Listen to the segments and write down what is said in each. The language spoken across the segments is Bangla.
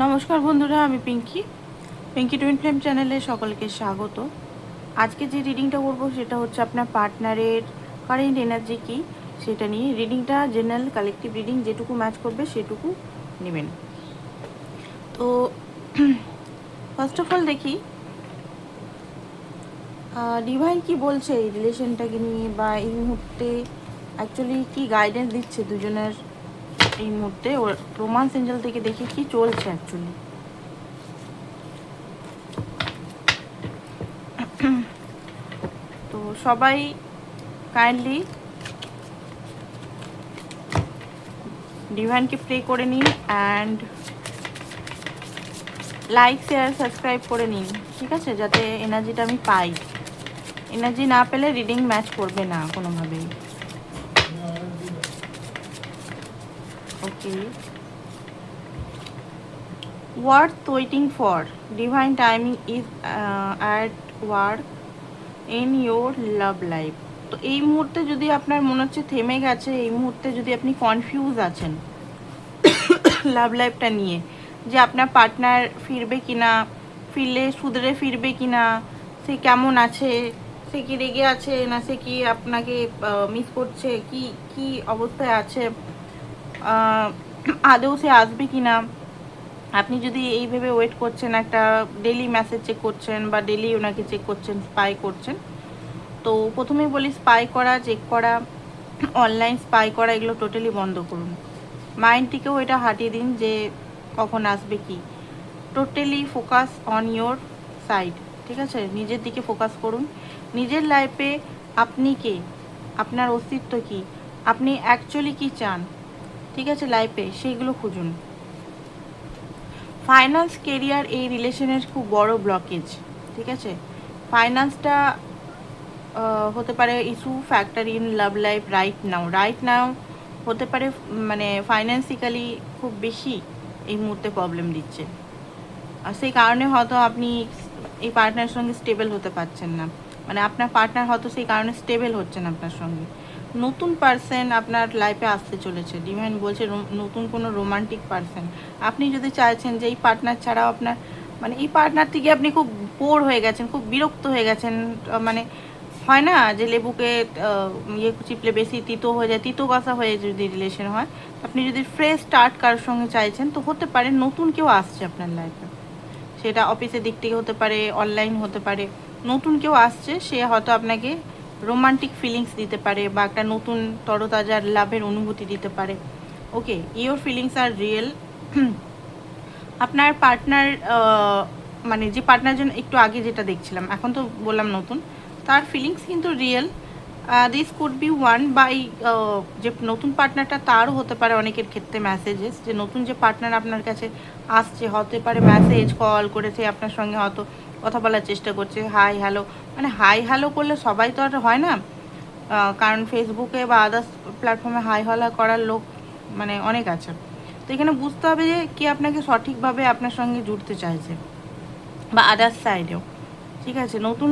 নমস্কার বন্ধুরা, আমি পিঙ্কি টুইন ফ্লেম চ্যানেলে সকলকে স্বাগত। আজকে যে রিডিংটা করবো সেটা হচ্ছে আপনার পার্টনারের কারেন্ট এনার্জি কী সেটা নিয়ে। রিডিংটা জেনারেল কালেকটিভ রিডিং, যেটুকু ম্যাচ করবে সেটুকু নেবেন। তো ফার্স্ট অফ অল দেখি ডিভাইন কি বলছে এই রিলেশনটাকে নিয়ে, বা এই মুহূর্তে অ্যাকচুয়ালি কি গাইডেন্স দিচ্ছে দুজনের এই মুহূর্তে। ওর রোমান্স এঞ্জেল থেকে দেখি কি চলছে অ্যাকচুয়ালি। তো সবাই কাইন্ডলি ডিভাইনকে প্রে করে নিন অ্যান্ড লাইক শেয়ার সাবস্ক্রাইব করে নিন, ঠিক আছে, যাতে এনার্জিটা আমি পাই। এনার্জি না পেলে রিডিং ম্যাচ করবে না কোনোভাবেই। Okay, worth waiting for, divine timing is at work in your love life. তো এই মুহূর্তে যদি আপনার মনে হচ্ছে থেমে গেছে, এই মুহূর্তে যদি আপনি কনফিউজ আছেন লাভ লাইফটা নিয়ে, যে আপনার পার্টনার ফিরবে কিনা, ফিরলে শুধরে ফিরবে কিনা, সে কেমন আছে, সে কি রেগে আছে, না সে কি আপনাকে মিস করছে, কি কি অবস্থায় আছে, আদৌ সে আসবে কিনা। আপনি যদি এই ভেবে ওয়েট করছেন, একটা ডেলি মেসেজ চেক করছেন বা ডেলি ওনাকে চেক করছেন, স্পাই করছেন, তো প্রথমেই বলি স্পাই করা, চেক করা, অনলাইন স্পাই করা, এগুলো টোটালি বন্ধ করুন। মাইন্ডটিকেও এটা হাঁটিয়ে দিন যে কখন আসবে কি। Totally focus on your side, ঠিক আছে, নিজের দিকে ফোকাস করুন। নিজের লাইফে আপনি কে, আপনার অস্তিত্ব কি, আপনি অ্যাকচুয়ালি কি চান, ঠিক আছে, লাইফে সেইগুলো খুঁজুন। ফাইন্যান্স, কেরিয়ার, এই রিলেশনের খুব বড় ব্লকেজ, ঠিক আছে। ফাইন্যান্সটা হতে পারে issue, factor in love life right now হতে পারে, মানে ফাইন্যান্সিক্যালি খুব বেশি এই মুহূর্তে প্রবলেম দিচ্ছে। আর সেই কারণে হয়তো আপনি এই পার্টনারের সঙ্গে স্টেবল হতে পারছেন না, মানে আপনার পার্টনার হয়তো সেই কারণে স্টেবল হচ্ছেন আপনার সঙ্গে। নতুন পার্সন আপনার লাইফে আসতে চলেছে, ডিভাইন বলছে নতুন কোনো রোমান্টিক পার্সন। আপনি যদি চাইছেন যে এই পার্টনার ছাড়াও আপনার, মানে এই পার্টনার থেকে আপনি খুব বোর হয়ে গেছেন, খুব বিরক্ত হয়ে গেছেন, মানে হয় না যে লেবুকে ইয়ে চিপলে বেশি তিতো হয়ে যায়, তিতো কষা হয়ে যদি রিলেশন হয়, আপনি যদি ফ্রেশ স্টার্ট কারোর সঙ্গে চাইছেন, তো হতে পারে নতুন কেউ আসছে আপনার লাইফে। সেটা অফিসের দিক থেকে হতে পারে, অনলাইন হতে পারে, নতুন কেউ আসছে, সে হয়তো আপনাকে রোমান্টিক ফিলিংস দিতে পারে বা একটা নতুন তরতাজার লাভের অনুভূতি দিতে পারে। ওকে, ইওর ফিলিংস আর রিয়েল। আপনার পার্টনার, মানে যে পার্টনার জন্য একটু আগে যেটা দেখছিলাম, এখন তো বললাম নতুন, তার ফিলিংস কিন্তু real. This could be one by, যে নতুন পার্টনারটা তারও হতে পারে অনেকের ক্ষেত্রে মেসেজেস, যে নতুন যে পার্টনার আপনার কাছে আসছে হতে পারে মেসেজ কল করেছে, আপনার সঙ্গে হয়তো কথা বলার চেষ্টা করছে, হাই হ্যালো, মানে হাই হ্যালো করলে সবাই তো আর হয় না, কারণ ফেসবুকে বা আদার্স প্ল্যাটফর্মে হাই হ্যালো করার লোক মানে অনেক আছে। তো এখানে বুঝতে হবে যে কি আপনাকে সঠিকভাবে আপনার সঙ্গে জুড়তে চাইছে, বা আদার্স সাইডেও, ঠিক আছে। নতুন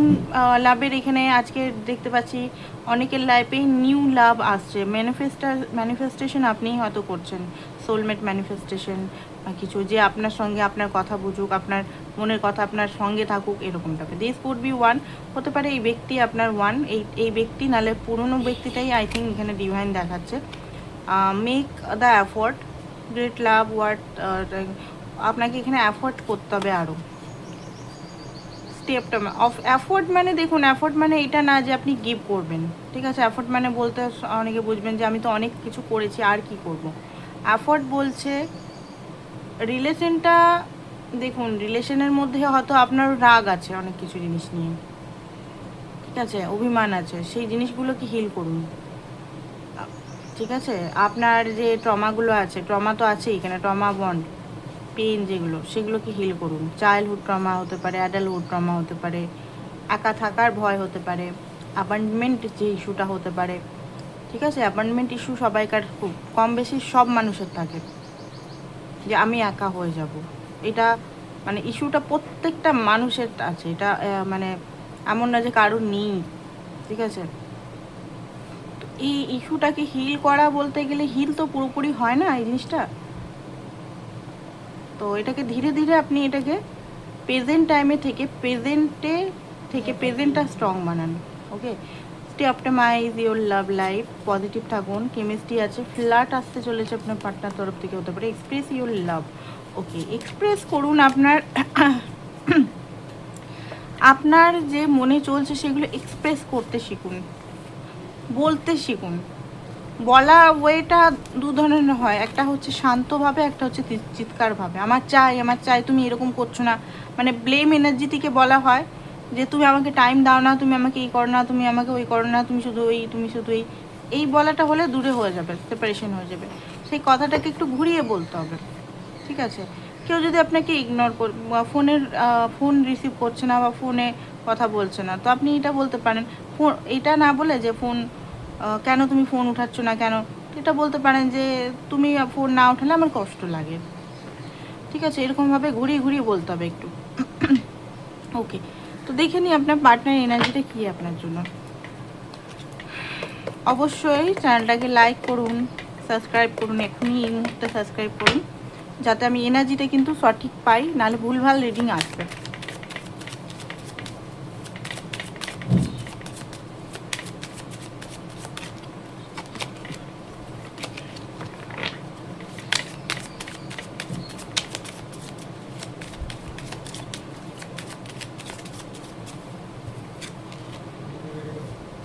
লাভের এখানে আজকে দেখতে পাচ্ছি অনেকের লাইফেই নিউ লাভ আসছে, ম্যানিফেস্টেশন আপনিই হয়তো করছেন, সোলমেট ম্যানিফেস্টেশন কিছু, যে আপনার সঙ্গে আপনার কথা বুঝুক, আপনার মনের কথা আপনার সঙ্গে থাকুক, এরকম টাইপের। দিস কুড বি ওয়ান, হতে পারে এই ব্যক্তি আপনার ওয়ান, এই ব্যক্তি নাহলে পুরনো ব্যক্তিটাই আই থিঙ্ক এখানে ডিভাইন দেখাচ্ছে। Make the effort, great love word, আপনাকে এখানে অ্যাফোর্ট করতে হবে আরও। স্টেপটা অফ অ্যাফোর্ট মানে দেখুন, অ্যাফোর্ট মানে এটা না যে আপনি গিভ করবেন, ঠিক আছে। অ্যাফোর্ট মানে বলতে অনেকে বুঝবেন যে আমি তো অনেক কিছু করেছি আর কি করব। অ্যাফোর্ট বলছে রিলেশনটা, দেখুন রিলেশনের মধ্যে হয়তো আপনার রাগ আছে অনেক কিছু জিনিস নিয়ে, ঠিক আছে, অভিমান আছে, সেই জিনিসগুলোকে হিল করুন, ঠিক আছে। আপনার যে ট্রমাগুলো আছে, ট্রমা তো আছে এখানে, ট্রমা বন্ড পেন যেগুলো, সেগুলোকে হিল করুন। চাইল্ডহুড ট্রমা হতে পারে, অ্যাডাল্টহুড ট্রমা হতে পারে, একা থাকার ভয় হতে পারে, অ্যাবান্ডমেন্ট যে ইস্যুটা হতে পারে, ঠিক আছে। অ্যাবান্ডমেন্ট ইস্যু সবাইকার খুব কম বেশি সব মানুষের থাকে, যে আমি একা হয়ে যাব, এটা মানে ইস্যুটা প্রত্যেকটা মানুষের আছে এটা, মানে এমন না যে কারোর নেই, ঠিক আছে। তো এই ইস্যুটাকে হিল করা বলতে গেলে হিল তো পুরোপুরি হয় না এই জিনিসটা, তো এটাকে ধীরে ধীরে আপনি এটাকে প্রেজেন্ট টাইমে থেকে প্রেজেন্টটা স্ট্রং বানান। Okay, stay optimize your love life, positive থাকুন, কেমিস্ট্রি আছে, ফ্লার্ট আসতে চলেছে আপনার পার্টনার তরফ থেকে হতে পারে, express your love. Okay, express করুন আপনার আপনার যে মনে চলছে সেগুলো এক্সপ্রেস করতে শিখুন, বলতে শিখুন। বলা ওয়েটা দু ধরনের হয়, একটা হচ্ছে শান্তভাবে, একটা হচ্ছে চিৎকারভাবে। আমার চাই, তুমি এরকম করছো না, মানে ব্লেম এনার্জি থেকে বলা হয় যে তুমি আমাকে টাইম দাও না, তুমি আমাকে এই করো না, তুমি আমাকে ওই করো না, তুমি শুধু এই বলাটা হলে দূরে হয়ে যাবে, সেপারেশন হয়ে যাবে। সেই কথাটাকে একটু ঘুরিয়ে বলতে হবে, ঠিক আছে? কেউ যদি আপনাকে ইগনোর ফোন রিসিভ করছে না বা ফোনে কথা বলছে না, তো আপনি এটা বলতে পারেন, এটা না বলে যে কেন তুমি ফোন উঠাচ্ছ না কেন, এটা বলতে পারেন যে তুমি ফোন না উঠালে আমার কষ্ট লাগে, ঠিক আছে? এরকমভাবে ঘুরিয়ে ঘুরিয়ে বলতে হবে একটু। ওকে, তো দেখে নিই আপনার পার্টনার এনার্জিটা কী আপনার জন্য। অবশ্যই চ্যানেলটাকে লাইক করুন, সাবস্ক্রাইব করুন, এখনই এই মুহূর্তে সাবস্ক্রাইব করুন, যাতে আমি এনার্জিটা কিন্তু সঠিক পাই, নাহলে ভুলভাল রিডিং আসবে।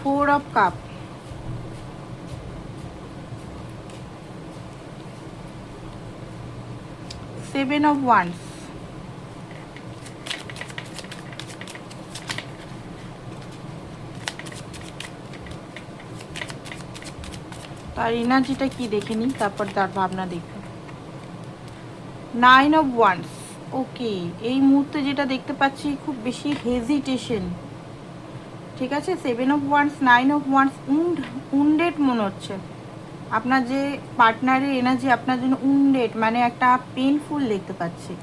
Four of Cups, Seven of Wands, তার এনার্জিটা কি দেখে নিই, তারপর তার ভাবনা দেখব। Nine of wands. ওকে, এই মুহূর্তে যেটা দেখতে পাচ্ছি খুব বেশি হেজিটেশন, ঠিক আছে? Seven of wands, nine of wands, wounded মনে হচ্ছে আপনার যে পার্টনারের এনার্জি আপনার জন্য উন্ডেড, মানে একটা পেনফুল দেখতে পাচ্ছি।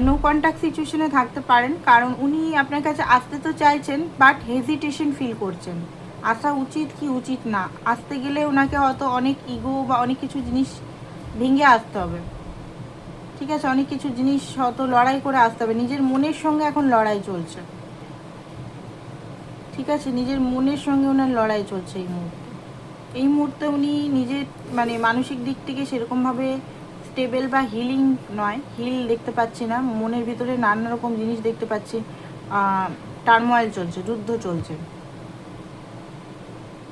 নো কন্ট্যাক্ট সিচুয়েশনে থাকতে পারেন, কারণ উনি আপনার কাছে আসতে তো চাইছেন, বাট হেজিটেশন ফিল করছেন। আসা উচিত কি উচিত না, আসতে গেলে ওনাকে হয়তো অনেক ইগো বা অনেক কিছু জিনিস ভেঙে আসতে হবে, ঠিক আছে? অনেক কিছু জিনিস হয়তো লড়াই করে আসতে হবে, নিজের মনের সঙ্গে এখন লড়াই চলছে, ঠিক আছে? নিজের মনের সঙ্গে ওনার লড়াই চলছে এই মুহূর্তে উনি নিজের মানে মানসিক দিক থেকে সেরকমভাবে স্টেবল বা হিলিং নয়, হিল দেখতে পাচ্ছি না, মনের ভিতরে নানা রকম জিনিস দেখতে পাচ্ছি, টার্মোয়েল চলছে, যুদ্ধ চলছে,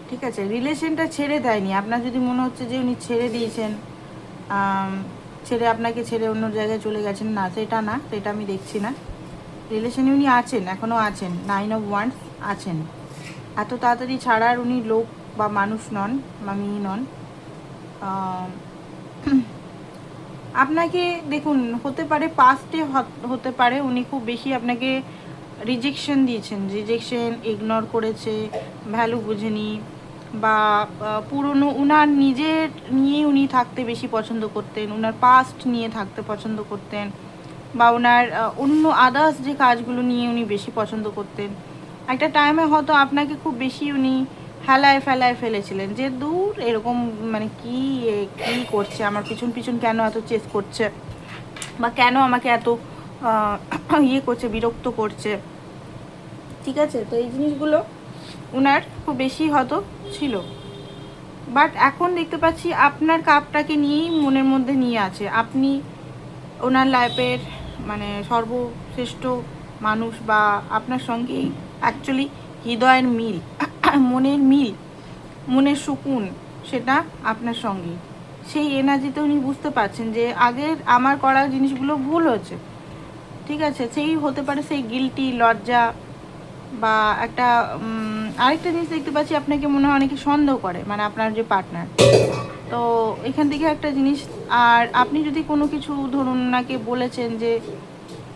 ঠিক আছে? রিলেশনটা ছেড়ে দেয়নি, আপনার যদি মনে হচ্ছে যে উনি ছেড়ে দিয়েছেন, আপনাকে ছেড়ে অন্য জায়গায় চলে গেছেন, না সেটা না, সেটা আমি দেখছি না। রিলেশনে উনি আছেন, এখনও আছেন, নাইন অফ ওয়ান্স আছেন। এত তাড়াতাড়ি ছাড়ার উনি লোক বা মানুষ নন বা মেয়ে নন। আপনাকে দেখুন, হতে পারে পাস্টে হতে পারে উনি খুব বেশি আপনাকে রিজেকশন দিয়েছেন, ইগনোর করেছে, ভ্যালু বুঝেনি, বা পুরনো উনার নিজের নিয়ে উনি থাকতে বেশি পছন্দ করতেন, উনার পাস্ট নিয়ে থাকতে পছন্দ করতেন, বা ওনার অন্য আদার্স যে কাজগুলো নিয়ে উনি বেশি পছন্দ করতেন। একটা টাইমে হয়তো আপনাকে খুব বেশি উনি হেলায় ফেলায় ফেলেছিলেন, যে দূর এরকম মানে কি করছে আমার পিছন কেন এত চেস করছে, বা কেন আমাকে এত করছে, বিরক্ত করছে, ঠিক আছে? তো এই জিনিসগুলো ওনার খুব বেশি হয়তো ছিল, বাট এখন দেখতে পাচ্ছি আপনার কাপটাকে নিয়েই মনের মধ্যে নিয়ে আছে। আপনি ওনার লাইফের মানে সর্বশ্রেষ্ঠ মানুষ, বা আপনার সঙ্গে অ্যাকচুয়ালি হৃদয়ের মিল, মনের সুকুন, সেটা আপনার সঙ্গে। সেই এনার্জিতে উনি বুঝতে পারছেন যে আগের আমার করা জিনিসগুলো ভুল হচ্ছে, ঠিক আছে? সেই হতে পারে সেই গিল্টি, লজ্জা, বা একটা আরেকটা জিনিস দেখতে পাচ্ছি, আপনাকে মনে হয় অনেকে সন্দেহ করে, মানে আপনার যে পার্টনার। তো এখান থেকে একটা জিনিস, আর আপনি যদি কোনো কিছু ধরুন ওনাকে বলেছেন, যে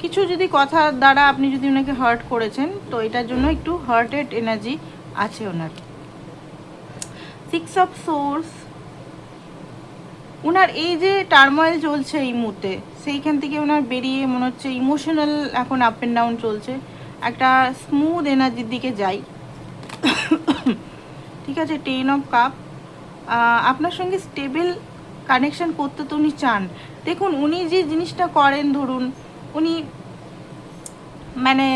কিছু যদি কথার দ্বারা আপনি যদি ওনাকে হার্ট করেছেন, তো এটার জন্য একটু হার্টেড এনার্জি আছে ওনার। সিক্স অফ সোর্স, ওনার এই যে টার্মোয়েল চলছে এই মুহূর্তে, সেইখান থেকে ওনার বেরিয়ে মনে হচ্ছে ইমোশনাল এখন আপ অ্যান্ড ডাউন চলছে, একটা স্মুথ এনার্জির দিকে যাই, ঠিক আছে? টেন অফ কাপ, আপনার সঙ্গে স্টেবল কানেকশন করতে তো উনি চান। দেখুন উনি যে জিনিসটা করেন, ধরুন উনি মানে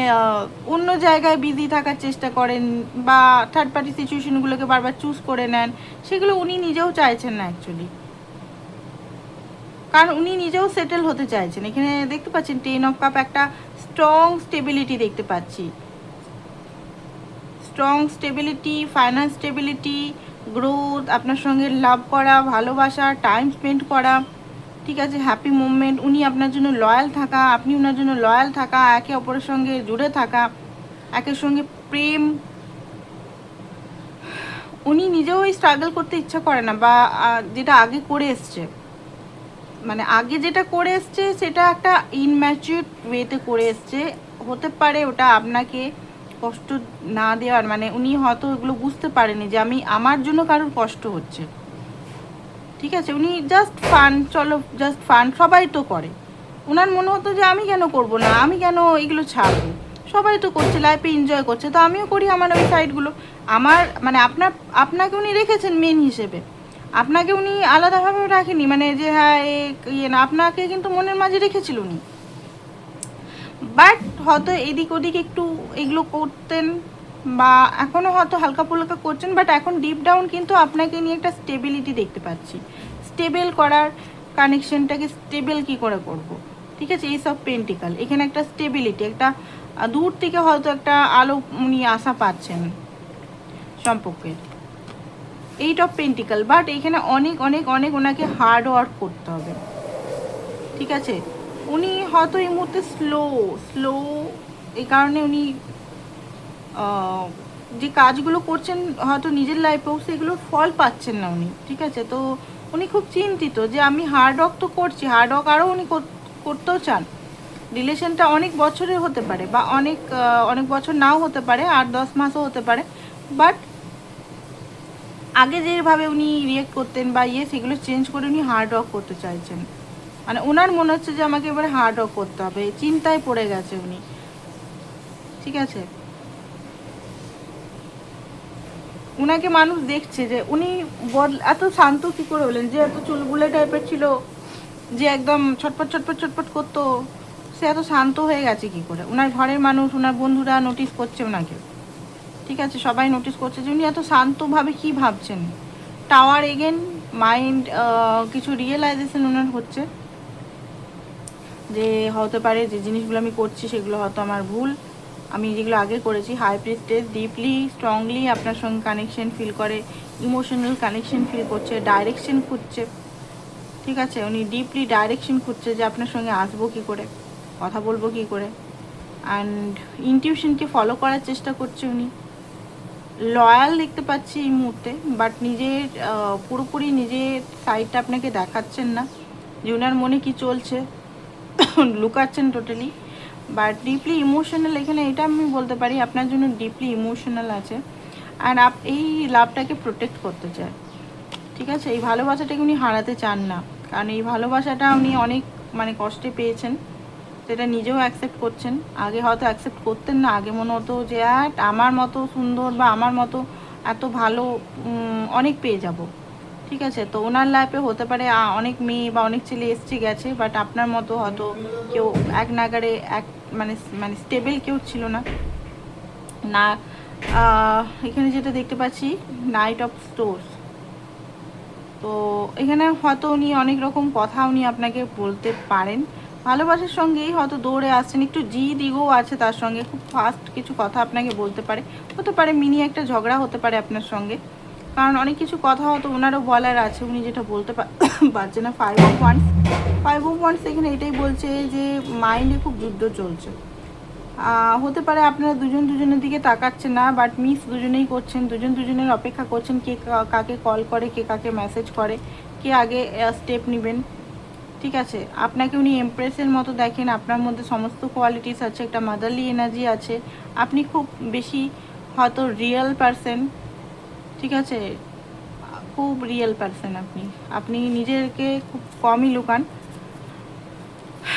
অন্য জায়গায় বিজি থাকার চেষ্টা করেন বা থার্ড পার্টি সিচুয়েশনগুলোকে বারবার চুজ করে নেন, সেগুলো উনি নিজেও চাইছেন না অ্যাকচুয়ালি, কারণ উনি নিজেও সেটেল হতে চাইছেন। এখানে দেখতে পাচ্ছেন 10 অফ কাপ, একটা স্ট্রং স্টেবিলিটি দেখতে পাচ্ছি, strong stability, finance stability, growth, আপনার সঙ্গে লাভ করা, ভালোবাসা, টাইম স্পেন্ড করা, ঠিক আছে, হ্যাপি মুভমেন্ট, উনি আপনার জন্য লয়াল থাকা, আপনি ওনার জন্য লয়াল থাকা, একে অপরের সঙ্গে জুড়ে থাকা, একের সঙ্গে প্রেম। উনি নিজেও স্ট্রাগল করতে ইচ্ছা করে না, বা যেটা আগে করে এসছে, মানে আগে যেটা করে এসছে সেটা একটা ইনম্যাচিউর ওয়েতে করে এসছে। হতে পারে ওটা আপনাকে কষ্ট না দেওয়ার, মানে উনি হয়তো এগুলো বুঝতে পারেনি যে আমি আমার জন্য কারোর কষ্ট হচ্ছে, ঠিক আছে। উনি জাস্ট ফান, চলো জাস্ট ফান, সবাই তো করে। ওনার মনে হতো যে আমি কেন করব না, আমি কেন এগুলো ছাড়বো, সবাই তো করছে, লাইফে এনজয় করছে, তো আমিও করি আমার ওই সাইডগুলো। আমার মানে আপনাকে উনি রেখেছেন মেন হিসেবে, আপনাকে উনি আলাদাভাবে রাখেনি, মানে যে হ্যাঁ ইয়ে না, আপনাকে কিন্তু মনের মাঝে রেখেছিল উনি। বাট হয়তো এদিক ওদিক একটু এগুলো করতেন, বা এখনও হয়তো হালকা ফুলকা করছেন, বাট এখন ডিপ ডাউন কিন্তু আপনাকে নিয়ে একটা স্টেবিলিটি দেখতে পাচ্ছি। স্টেবল করার কানেকশনটাকে স্টেবল কি করে করব, ঠিক আছে, এই সব পেন্টিকাল, এখানে একটা স্টেবিলিটি, একটা দূর থেকে হয়তো একটা আলো উনি আশা পাচ্ছেন সম্পর্কের, এইট অফ পেন্টিকাল। বাট এখানে অনেক অনেক অনেক ওনাকে হার্ড ওয়ার্ক করতে হবে, ঠিক আছে। উনি হয়তো এই মুহূর্তে স্লো, এই কারণে উনি যে কাজগুলো করছেন হয়তো নিজের লাইফেও সেগুলোর ফল পাচ্ছেন না উনি, ঠিক আছে। তো উনি খুব চিন্তিত যে আমি হার্ড ওয়ার্ক তো করছি, হার্ড ওয়ার্ক আরও উনি করতেও চান। রিলেশনটা অনেক বছরের হতে পারে, বা অনেক অনেক বছর নাও হতে পারে, 8-10 মাসও হতে পারে, বাট আগে যেভাবে উনি রিয়েক্ট করতেন বা সেগুলো চেঞ্জ করে উনি হার্ড ওয়ার্ক করতে চাইছেন। মানে ওনার মনে হচ্ছে যে আমাকে এবারে হার্ড ওয়ার্ক করতে হবে, চিন্তায় পড়ে গেছে উনি, ঠিক আছে। উনাকে মানুষ দেখছে যে উনি এত শান্ত কী করে হলেন, যে এত চুলবুলে টাইপের ছিল, যে একদম ছটপট ছটপট ছটপট করতো, সে এত শান্ত হয়ে গেছে কি করে। ওনার ঘরের মানুষ, ওনার বন্ধুরা নোটিস করছে ওনাকে, ঠিক আছে, সবাই নোটিস করছে যে উনি এত শান্তভাবে কি ভাবছেন। টাওয়ার এগেন, মাইন্ড, কিছু রিয়েলাইজেশন ওনার হচ্ছে যে হতে পারে যে জিনিসগুলো আমি করছি সেগুলো হয়তো আমার ভুল, আমি যেগুলো আগে করেছি। হাই প্রিস্টেস ডিপলি স্ট্রংলি আপনার সঙ্গে কানেকশন ফিল করে, ইমোশনাল কানেকশন ফিল করছে, ডাইরেকশন খুঁজছে, ঠিক আছে। উনি ডিপলি ডাইরেকশন খুঁজছে যে আপনার সঙ্গে আসবো কী করে, কথা বলবো কী করে, অ্যান্ড ইনটিউশনকে ফলো করার চেষ্টা করছে উনি। লয়াল দেখতে পাচ্ছি এই মুহূর্তে, বাট নিজের পুরোপুরি নিজের সাইডটা আপনাকে দেখাচ্ছেন না যে ওনার মনে কি চলছে, লুকাচ্ছেন টোটালি। বাট ডিপলি ইমোশনাল, এখানে এটা আমি বলতে পারি আপনার জন্য ডিপলি ইমোশনাল আছে, আর এই লাভটাকে প্রোটেক্ট করতে চায়, ঠিক আছে। এই ভালোবাসাটাকে উনি হারাতে চান না, কারণ এই ভালোবাসাটা উনি অনেক মানে কষ্টে পেয়েছেন, সেটা নিজেও অ্যাকসেপ্ট করছেন। আগে হয়তো অ্যাকসেপ্ট করতেন না, আগে মনে হতো যে আমার মতো সুন্দর বা আমার মতো এত ভালো অনেক পেয়ে যাব, ঠিক আছে। তো ওনার লাইফে হতে পারে অনেক মেয়ে বা অনেক ছেলে এসছে গেছে, বাট আপনার মতো হয়তো কেউ এক নাগারে মানে মানে স্টেবল কেউ ছিল না। না এখানে যেটা দেখতে পাচ্ছি নাইট অফ স্টোর্স, তো এখানে হয়তো উনি অনেক রকম কথা উনি আপনাকে বলতে পারেন, ভালোবাসার সঙ্গেই হয়তো দৌড়ে আসছেন, একটু জিদ ইগো আছে তার সঙ্গে, খুব ফাস্ট কিছু কথা আপনাকে বলতে পারে, হতে পারে মিনি একটা ঝগড়া হতে পারে আপনার সঙ্গে, কারণ অনেক কিছু কথা হয়তো ওনারও বলার আছে, উনি যেটা বলতে পারছে না। 5 অফ ওয়ান্স এখানে এটাই বলছে যে মাইন্ডে খুব যুদ্ধ চলছে, হতে পারে আপনারা দুজনের দিকে তাকাচ্ছেন না, বাট মিস দুজনেই করছেন, দুজনের অপেক্ষা করছেন কে কাকে কল করে, কে কাকে মেসেজ করে, কে আগে স্টেপ নেবেন, ঠিক আছে। আপনাকে উনি এমপ্রেসের মতো দেখেন, আপনার মধ্যে সমস্ত কোয়ালিটিস আছে, একটা মাদারলি এনার্জি আছে, আপনি খুব বেশি হয়তো রিয়েল পারসন, ঠিক আছে, খুব রিয়েল পারসন আপনি নিজেকে খুব কমই লুকান,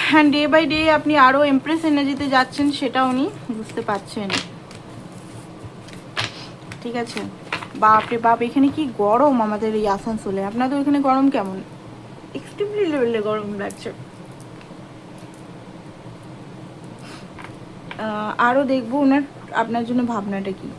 হ্যাঁ। ডে বাই ডে আপনি আরও এমপ্রেস এনার্জিতে যাচ্ছেন, সেটা উনি বুঝতে পারছেন, ঠিক আছে। বাপরে বাপ, এখানে কি গরম আমাদের এই আসানসোলে, আপনাদের ওইখানে গরম কেমন? এক্সট্রিমলি লেভেলে গরম লাগছে। আরও দেখবো ওনার আপনার জন্য ভাবনাটা কি।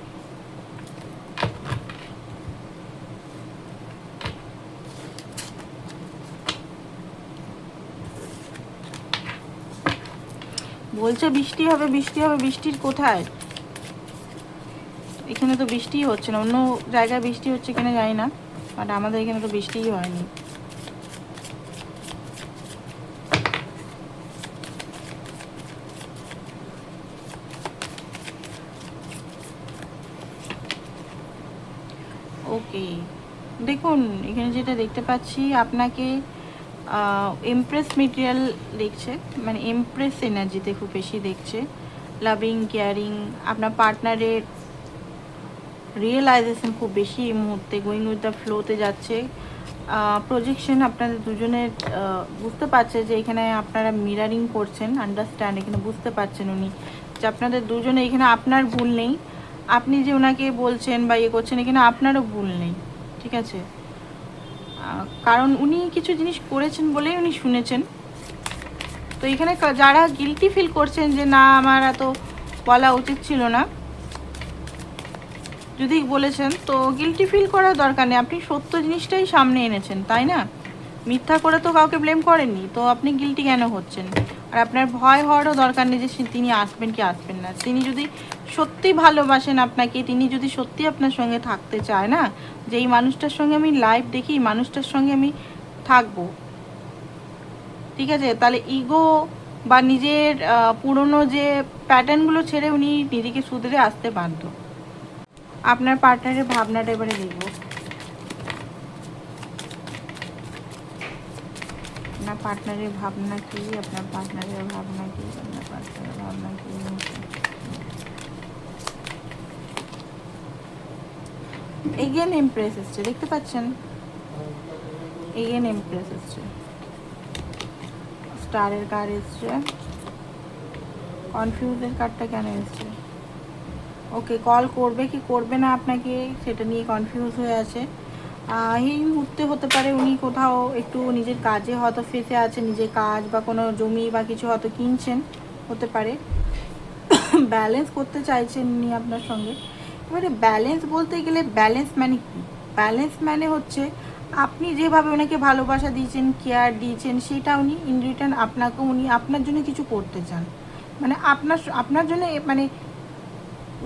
বলছে বৃষ্টি হবে বৃষ্টি হবে, বৃষ্টির কোথায়? এখানে তো বৃষ্টিই হচ্ছে না, অন্য জায়গায় বৃষ্টি হচ্ছে কিনা জানি না, বাট আমাদের এখানে তো বৃষ্টিই হয়নি। ওকে, দেখুন এখানে যেটা দেখতে পাচ্ছি আপনাকে এমপ্রেস মেটেরিয়াল দেখছে, মানে এমপ্রেস এনার্জিতে খুব বেশি দেখছে। লাভিং, কেয়ারিং, আপনার পার্টনারের রিয়েলাইজেশন খুব বেশি এই মুহূর্তে, গোয়িং উইথ দ্য ফ্লোতে যাচ্ছে। প্রজেকশন আপনাদের দুজনের বুঝতে পারছে যে এখানে আপনারা মিরারিং করছেন, আন্ডারস্ট্যান্ড, এখানে বুঝতে পারছেন উনি যে আপনাদের দুজনে এখানে আপনার ভুল নেই, আপনি যে ওনাকে বলছেন বা ইয়ে করছেন এখানে আপনারও ভুল নেই, ঠিক আছে? কারণ উনি কিছু জিনিস করেছেন বলেই উনি শুনেছেন। তো এখানে যারা গিলটি ফিল করছেন যে না আমার এত বলা উচিত ছিল না, যদি বলেছেন তো গিলটি ফিল করার দরকার নেই, আপনি সত্য জিনিসটাই সামনে এনেছেন, তাই না? মিথ্যা করে তো কাউকে ব্লেম করেননি, তো আপনি গিলটি কেন হচ্ছেন? আর আপনার ভয় হওয়ারও দরকার নেই যে তিনি আসবেন কি আসবেন না। তিনি যদি সত্যি ভালোবাসেন আপনাকে, তিনি যদি সত্যি আপনার সঙ্গে থাকতে চায় না, যে এই মানুষটার সঙ্গে আমি লাইফ দেখি, এই মানুষটার সঙ্গে আমি থাকবো, ঠিক আছে, তাহলে ইগো বা নিজের পুরনো যে প্যাটার্নগুলো ছেড়ে উনি নিজেকে শুধরে আসতে বাধ্য। আপনার পার্টনারের ভাবনাটা এবারে দেখব। আপনার পার্টনারের ভাবনা কি, আপনার পার্টনারের ভাবনা কি, আপনার পার্টনারের ভাবনা কি? এগেন এমপ্রেস এসছে, দেখতে পাচ্ছেন? এগেন এমপ্রেস এসছে, স্টারের কার্ড এসছে, কনফিউজের কার্ডটা কেন এসছে? ওকে, কল করবে কি করবে না আপনাকে সেটা নিয়ে কনফিউজ হয়ে আছে। এই মুহূর্তে হতে পারে উনি কোথাও একটু নিজের কাজে হয়তো ফেসে আছে, নিজের কাজ বা কোনো জমি বা কিছু হয়তো কিনছেন, হতে পারে ব্যালেন্স করতে চাইছেন উনি আপনার সঙ্গে। এবারে ব্যালেন্স বলতে গেলে ব্যালেন্স মানে কি? ব্যালেন্স মানে হচ্ছে আপনি যেভাবে ওনাকে ভালোবাসা দিয়েছেন, কেয়ার দিয়েছেন, সেটা উনি ইন রিটার্ন আপনাকে, উনি আপনার জন্য কিছু করতে চান, মানে আপনার জন্য, মানে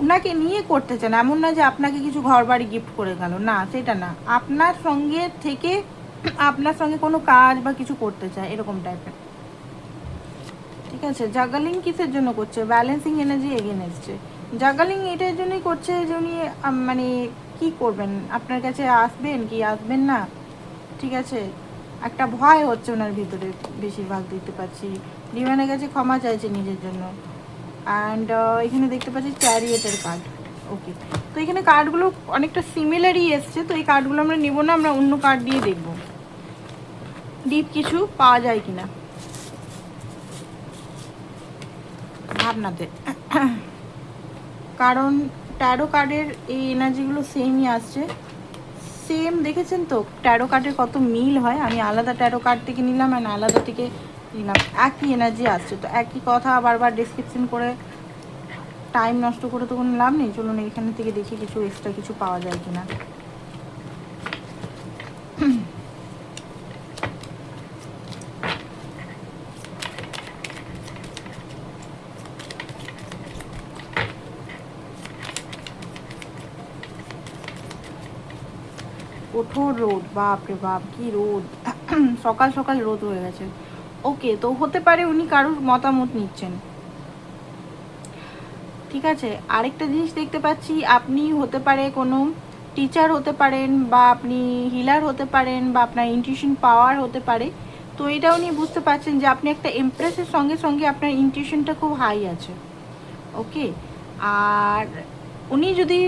ওনাকে নিয়ে করতে চান, এমন না যে আপনাকে কিছু ঘর বাড়ি গিফট করে গেল, না সেটা না, আপনার সঙ্গে থেকে আপনার সঙ্গে কোনো কাজ বা কিছু করতে চায়, এরকম টাইপের, ঠিক আছে? জাগালিং কিসের জন্য করছে? ব্যালেন্সিং এনার্জি এগেন এসছে। জাগালিং এটার জন্যই করছে যে উনি মানে কি করবেন, আপনার কাছে আসবেন কি আসবেন না, ঠিক আছে? একটা ভয় হচ্ছে ওনার ভিতরে, বেশিরভাগ দেখতে পাচ্ছি। ডিভাইনের কাছে ক্ষমা চাইছে নিজের জন্য। অ্যান্ড এখানে দেখতে পাচ্ছি চ্যারিয়েটের কার্ড। ওকে, তো এখানে কার্ডগুলো অনেকটা সিমিলারই এসছে, তো এই কার্ডগুলো আমরা নেব না, আমরা অন্য কার্ড দিয়ে দেখব ডিপ কিছু পাওয়া যায় কিনা ভাবনাতে। কারণ ট্যারো কার্ডের এই এনার্জিগুলো সেমই আসছে, সেম, দেখেছেন তো ট্যারো কার্ডের কত মিল হয়। আমি আলাদা ট্যারো কার্ড থেকে নিলাম আর আলাদা থেকে নিলাম, একই এনার্জি আসছে, তো একই কথা বারবার ডিসক্রিপশন করে টাইম নষ্ট করে তো কোনো লাভ নেই। চলুন এখানে থেকে দেখি কিছু এক্সট্রা কিছু পাওয়া যায় কিনা। কঠোর রোদ, বাপরে বাপ কি রোদ, সকাল সকাল রোদ হয়ে গেছে। ওকে, তো হতে পারে উনি কারোর মতামত নিচ্ছেন, ঠিক আছে? আরেকটা জিনিস দেখতে পাচ্ছি, আপনি হতে পারে কোনো টিচার হতে পারেন, বা আপনি হিলার হতে পারেন, বা আপনার ইনটিউশন পাওয়ার হতে পারে। তো এটা উনি বুঝতে পারছেন যে আপনি একটা এমপ্রেসের সঙ্গে সঙ্গে আপনার ইনটিউশনটা খুব হাই আছে, ওকে? আর উনি যদি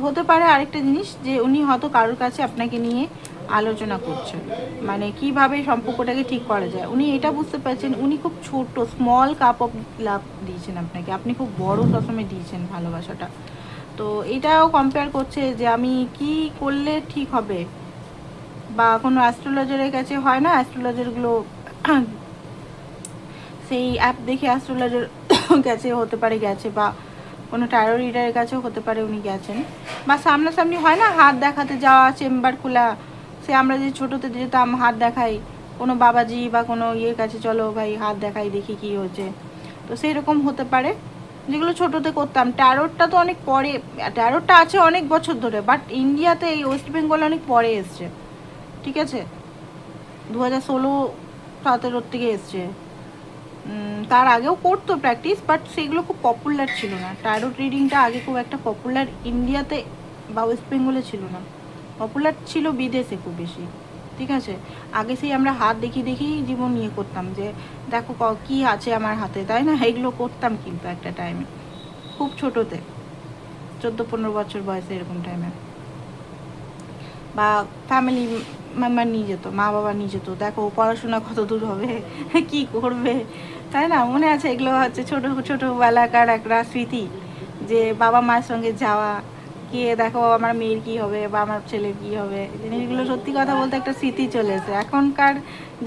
হতে পারে আরেকটা জিনিস, যে উনি হয়তো কারোর কাছে আপনাকে নিয়ে আলোচনা করছেন, মানে কিভাবে সম্পর্কটাকে ঠিক করা যায়। উনি এটা বুঝতে পারছেন উনি খুব ছোট, স্মল কাপ অফ লাভ দিয়েছেন আপনাকে, আপনি খুব বড় সসমে দিয়েছেন ভালোবাসাটা। তো এটাও কম্পেয়ার করছে যে আমি কি করলে ঠিক হবে, বা কোনো অ্যাস্ট্রোলজারের কাছে হয় না, অ্যাস্ট্রোলজারগুলো সেই অ্যাপ দেখে অ্যাস্ট্রোলজার কাছে হতে পারে গেছে, বা কোনো ট্যারো রিডারের কাছেও হতে পারে উনি গেছেন, বা সামনাসামনি হয় না হাত দেখাতে যাওয়া, চেম্বার খোলা, সে আমরা যে ছোটোতে যেতাম হাত দেখাই কোনো বাবাজি বা কোনো ইয়ের কাছে, চলো ভাই হাত দেখাই দেখি কি হচ্ছে, তো সেই রকম হতে পারে, যেগুলো ছোটোতে করতাম। ট্যারোটটা তো অনেক পরে, ট্যারোটটা আছে অনেক বছর ধরে, বাট ইন্ডিয়াতে এই ওয়েস্ট বেঙ্গলে অনেক পরে এসছে, ঠিক আছে, 2016-17 থেকে এসছে। তার আগেও করতো প্র্যাকটিস, বাট সেগুলো খুব পপুলার ছিল না। ট্যারোট রিডিংটা আগে খুব একটা পপুলার ইন্ডিয়াতে বা ওয়েস্ট বেঙ্গলে ছিল না, পপুলার ছিল বিদেশে খুব বেশি, ঠিক আছে। আগে সেই আমরা হাত দেখেই জীবন ইয়ে করতাম, যে দেখো কি আছে আমার হাতে, তাই না, এগুলো করতাম কিন্তু একটা টাইমে, খুব ছোটোতে, 14-15 বছর বয়সে এরকম টাইমে, বা ফ্যামিলি মেম্বার নিয়ে যেত, মা বাবা নিয়ে যেত, দেখো পড়াশোনা কত দূর হবে, কি করবে, তাই না, মনে আছে এগুলো হচ্ছে ছোটোবেলাকার একটা স্মৃতি, যে বাবা মায়ের সঙ্গে যাওয়া, গিয়ে দেখো আমার মেয়ের কী হবে বা আমার ছেলের কী হবে, জিনিসগুলো সত্যি কথা বলতে একটা স্মৃতি চলে এসে। এখনকার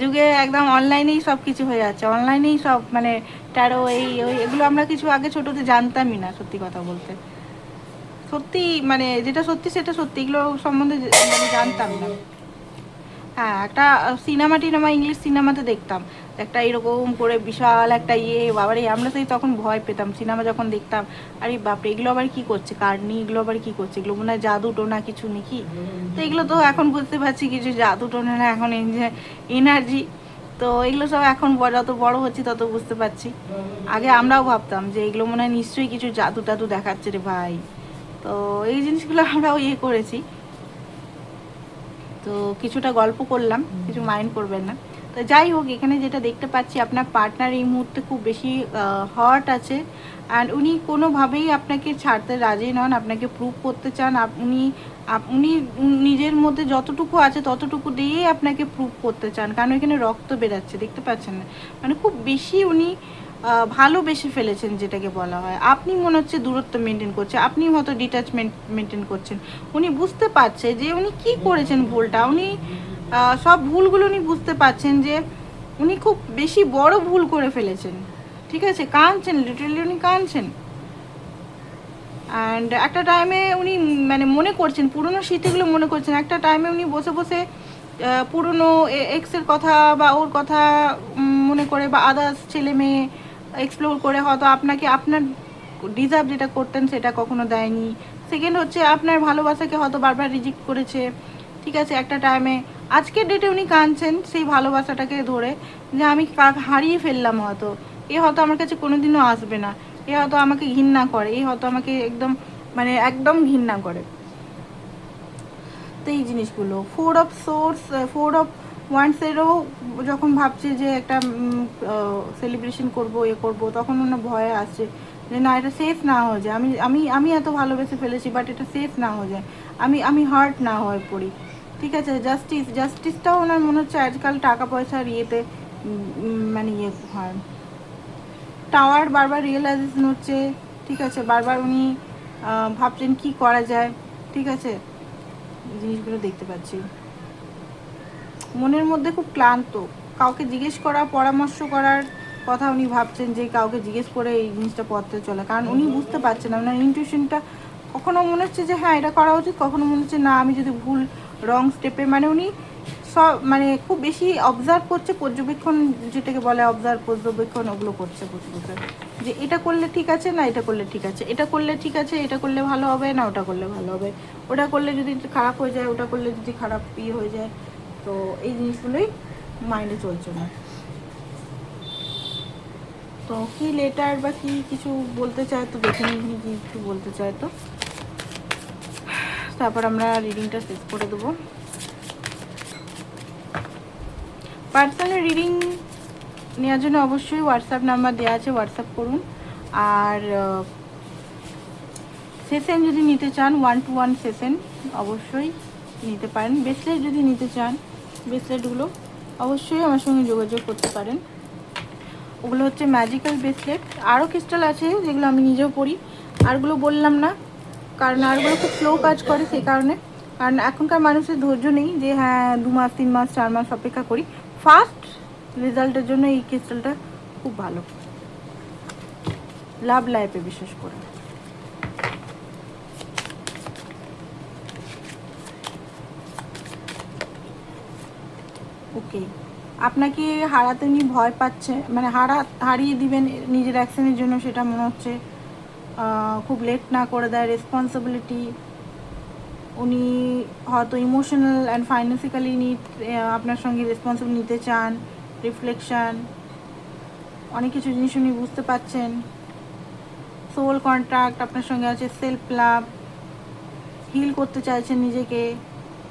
যুগে একদম অনলাইনেই সব কিছু হয়ে যাচ্ছে, অনলাইনেই সব, মানে ট্যারো এই ওই এগুলো আমরা কিছু আগে ছোটোতে জানতামই না, সত্যি কথা বলতে, সত্যি মানে যেটা সত্যি সেটা সত্যি, এগুলো সম্বন্ধে মানে জানতাম না। হ্যাঁ, একটা সিনেমা ইংলিশ সিনেমাতে দেখতাম একটা এরকম করে বিশাল একটা ইয়ে, বাবারে আমরা সেই তখন ভয় পেতাম সিনেমা যখন দেখতাম, আরে বাপরে এগুলো আবার কি করছে, কার্নি এগুলো আবার কি করছে, এগুলো মনে হয় জাদু টোনা কিছু নাকি, তো এগুলো তো এখন বুঝতে পারছি কিছু জাদু টোনা না, এখন এনার্জি, তো এগুলো সব এখন যত বড় হচ্ছি তত বুঝতে পারছি। আগে আমরাও ভাবতাম যে এগুলো মনে হয় নিশ্চয়ই কিছু জাদু টাদু দেখাচ্ছে রে ভাই, তো এই জিনিসগুলো আমরাও ইয়ে করেছি। তো কিছুটা গল্প করলাম, কিছু মাইন্ড করবেন না। তো যাই হোক, এখানে যেটা দেখতে পাচ্ছি আপনার পার্টনার এই মুহূর্তে খুব বেশি হার্ট আছে, অ্যান্ড উনি কোনোভাবেই আপনাকে ছাড়তে রাজি নন, আপনাকে প্রুভ করতে চান, উনি নিজের মধ্যে যতটুকু আছে ততটুকু দিয়েই আপনাকে প্রুভ করতে চান, কারণ এখানে রক্ত বেরাচ্ছে দেখতে পাচ্ছেন না, মানে খুব বেশি উনি ভালোবেসে ফেলেছেন যেটাকে বলা হয়। আপনি মনে হচ্ছে দূরত্ব মেনটেন করছে, আপনি হয়তো ডিট্যাচমেন্ট মেনটেন করছেন, উনি বুঝতে পারছে যে উনি কি করেছেন ভুলটা, উনি সব ভুলগুলো উনি বুঝতে পারছেন যে উনি খুব বেশি বড় ভুল করে ফেলেছেন, ঠিক আছে, কাঁদছেন, লিটারালি উনি কাঁদছেন। অ্যান্ড একটা টাইমে উনি মানে মনে করছেন পুরনো স্মৃতিগুলো, মনে করছেন একটা টাইমে উনি বসে বসে পুরনো এক্সের কথা বা ওর কথা মনে করে, বা আদার্স ছেলে মেয়ে এক্সপ্লোর করে, হয়তো আপনাকে আপনার ডিজার্ভ যেটা করতেন সেটা কখনো দেয়নি। সেকেন্ড হচ্ছে আপনার ভালোবাসাকে হয়তো বারবার রিজেক্ট করেছে, ঠিক আছে, একটা টাইমে আজকের ডেটে উনি কাঁদছেন সেই ভালোবাসাটাকে ধরে, যে আমি হারিয়ে ফেললাম, হয়তো এ হয়তো আমার কাছে কোনোদিনও আসবে না, এ হয়তো আমাকে ঘৃণা করে, এ হয়তো আমাকে একদম মানে একদম ঘৃণা করে। তো এই জিনিসগুলো 4 অফ ওয়ান্সেরও যখন ভাবছে যে একটা সেলিব্রেশন করবো এ করবো, তখন ওনার ভয়ে আসছে যে না এটা সেফ না হয়ে যায়, আমি আমি আমি এত ভালোবেসে ফেলেছি, বাট এটা সেফ না হয়ে যায়, আমি হার্ট না হয়ে পড়ি, ঠিক আছে। জাস্টিসটাও ওনার মনে হচ্ছে আজকাল টাকা পয়সার ইয়েতে মানে ইয়ে হয়। টাওয়ার বারবার রিয়েলাইজেশন হচ্ছে, ঠিক আছে, বারবার উনি ভাবছেন কি করা যায়, ঠিক আছে, জিনিসগুলো দেখতে পাচ্ছি। মনের মধ্যে খুব ক্লান্ত, কাউকে জিজ্ঞেস করা, পরামর্শ করার কথা উনি ভাবছেন, যে কাউকে জিজ্ঞেস করে এই জিনিসটা পথে চলে, কারণ উনি বুঝতে পারছেন না, ওনার ইনটিউশনটা কখনো মনে হচ্ছে যে হ্যাঁ এটা করা উচিত, কখনো মনে হচ্ছে না আমি যদি ভুল রং স্টেপে, মানে উনি সব মানে খুব বেশি অবজার্ভ করছে, পর্যবেক্ষণ যেটাকে বলে পর্যবেক্ষণ, ওগুলো করছে বসে বসে, যে এটা করলে ঠিক আছে না এটা করলে ঠিক আছে, এটা করলে ঠিক আছে, এটা করলে ভালো হবে না ওটা করলে ভালো হবে, ওটা করলে যদি খারাপ হয়ে যায়, ওটা করলে যদি খারাপ ইয়ে হয়ে যায়, তো এই জিনিসগুলোই মাইন্ডে চলছে না। তো কি লেটার বা কি কিছু বলতে চায়, তো দেখে নিই কি কিছু বলতে চায়, তো তারপর আমরা রিডিংটা শেষ করে দেবো। পার্সোনাল রিডিং নেওয়ার জন্য অবশ্যই হোয়াটসঅ্যাপ নাম্বার দেওয়া আছে, হোয়াটসঅ্যাপ করুন। আর সেশন যদি নিতে চান 1-to-1 সেশন অবশ্যই নিতে পারেন। ব্রেসলেট যদি নিতে চান, ব্রেসলেটগুলো অবশ্যই আমার সঙ্গে যোগাযোগ করতে পারেন। ওগুলো হচ্ছে ম্যাজিক্যাল ব্রেসলেট। আরও ক্রিস্টাল আছে যেগুলো আমি নিজেও পরি, আরগুলো বললাম না কারণ আরগুলো খুব স্লো কাজ করে, সেই কারণে কারণ এখনকার মানুষের ধৈর্য নেই যে হ্যাঁ 2 মাস 3 মাস 4 মাস অপেক্ষা করি। ফাস্ট রেজাল্টের জন্য এই ক্রিস্টালটা খুব ভালো, লাভ লাইফে বিশেষ করে। ওকে, আপনাকে হারাতে উনি ভয় পাচ্ছে, মানে হারিয়ে দিবেন নিজের অ্যাকশনের জন্য, সেটা মনে হচ্ছে খুব লেট না করে দেয়। রেসপন্সিবিলিটি উনি হয়তো ইমোশনাল অ্যান্ড ফাইন্যান্সিক্যালি আপনার সঙ্গে রেসপন্সিবল নিতে চান। রিফ্লেকশান, অনেক কিছু জিনিস উনি বুঝতে পারছেন। সোল কন্ট্রাক্ট আপনার সঙ্গে আছে। সেলফ লাভ, হিল করতে চাইছেন নিজেকে,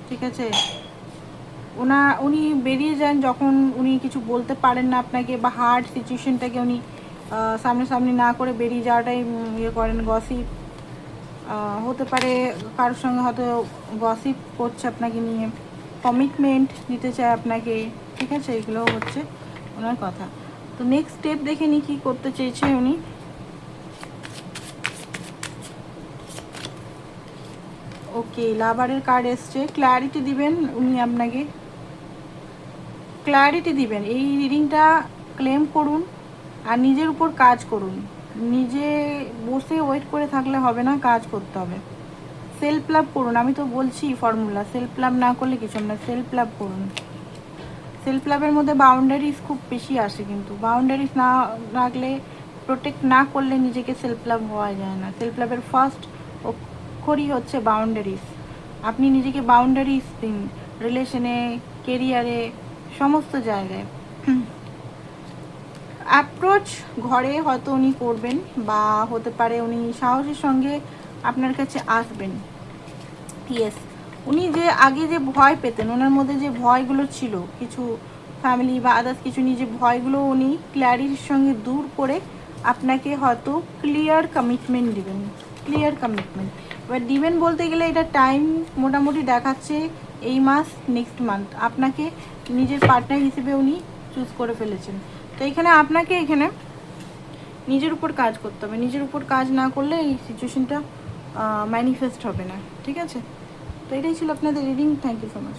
ঠিক আছে। উনি বেরিয়ে যান যখন উনি কিছু বলতে পারেন না আপনাকে, বা হার্ড সিচুয়েশনটাকে উনি সামনাসামনি না করে বেরিয়ে যাওয়াটাই ইয়ে করেন। গসিপ হতে পারে, কারোর সঙ্গে হয়তো গসিপ করছে আপনাকে নিয়ে, কমিটমেন্ট নিতে চায় আপনাকে, ঠিক আছে। এগুলো হচ্ছে ওনার কথা। তো নেক্সট স্টেপ দেখে নি কী করতে চেয়েছে উনি। ওকে, লাভারের কার্ড এসছে। ক্ল্যারিটি দিবেন উনি আপনাকে, ক্ল্যারিটি দিবেন। এই রিডিংটা ক্লেম করুন আর নিজের উপর কাজ করুন। নিজে বসে ওয়েট করে থাকলে হবে না, কাজ করতে হবে। সেলফ লাভ করুন, আমি তো বলছি ফর্মুলা, সেলফ লাভ না করলে কিছু না, সেলফ লাভ করুন। সেলফ লাভের মধ্যে বাউন্ডারিজ খুব বেশি আসে, কিন্তু বাউন্ডারিজ না রাখলে, প্রোটেক্ট না করলে নিজেকে সেলফ লাভ হওয়া যায় না। সেলফ লাভের ফার্স্ট অক্ষরই হচ্ছে বাউন্ডারিজ। আপনি নিজেকে বাউন্ডারিজ দিন, রিলেশনে, কেরিয়ারে, সমস্ত জায়গায়। অ্যাপ্রোচ ঘরে হয়তো উনি করবেন, বা হতে পারে উনি সাহসের সঙ্গে আপনার কাছে আসবেন। ইয়েস, উনি যে আগে যে ভয় পেতেন, ওনার মধ্যে যে ভয়গুলো ছিল, কিছু ফ্যামিলি বা আদার্স কিছু নিয়ে যে ভয়গুলো, উনি ক্ল্যারিটির সঙ্গে দূর করে আপনাকে হয়তো ক্লিয়ার কমিটমেন্ট দিবেন। ক্লিয়ার কমিটমেন্ট এবার দিবেন বলতে গেলে এটা টাইম মোটামুটি দেখাচ্ছে এই মাস, নেক্সট মান্থ আপনাকে নিজের পার্টনার হিসেবে উনি চুজ করে ফেলেছেন। তো এখানে আপনাকে এখানে নিজের উপর কাজ করতে হবে। নিজের উপর কাজ না করলে এই সিচুয়েশনটা ম্যানিফেস্ট হবে না, ঠিক আছে। তো এটাই ছিল আপনাদের reading. Thank you so much.